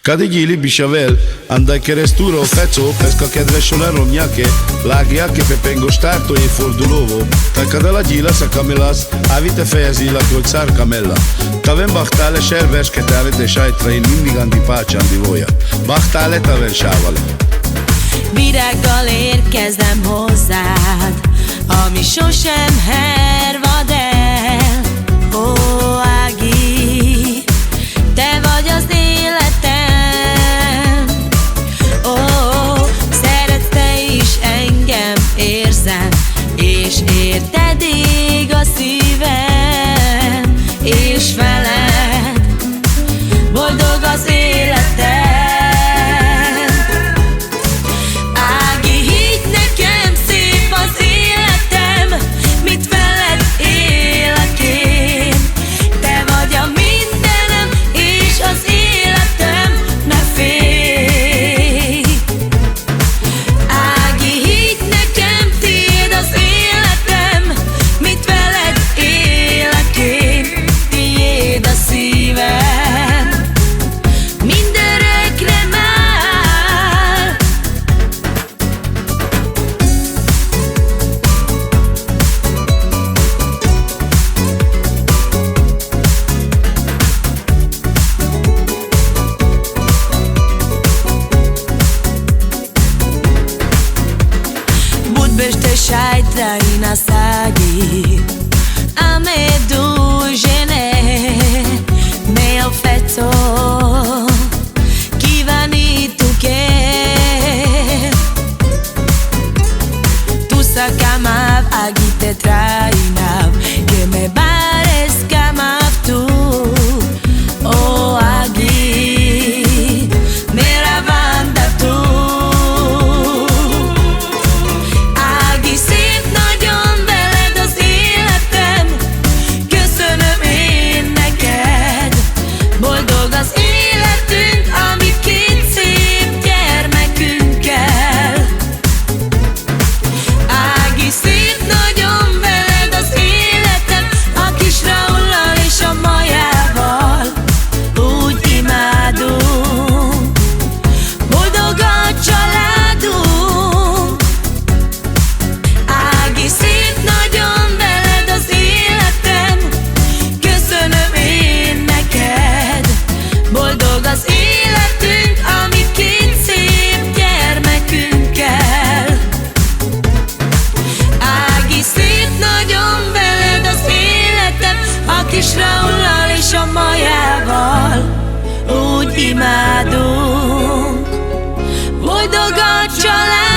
Cade gili bishavel, andai keresztúra fecó, pesca kedves a romnyake, lágjáke pepengo stártó e fordulovo, takadala gyila szakamilasz, ávite fejezilak, hogy szárkamella. Taven bachtale servers, avete sajtrain mindig andi pácsandi volja. Bachtale taven sávale. Virággal érkezem hozzád, ami sosem hervad el. Ó, Ági, te vagy az életem. Ó, szeretsz te is engem, érzem, és érted ég a szívem, és veled boldog az életem. Šajtraj na sagi, a me dužene, me ofeco, kivani tuke. Tu sakamav, agite trajnav, que me bares kamav tu. O Agi, me ravanda tu. Az életünk, ami két szép gyermekünkkel. Ági, szép nagyon veled az életem, a kis Raullal és a Majával úgy imádunk. Boldog a család.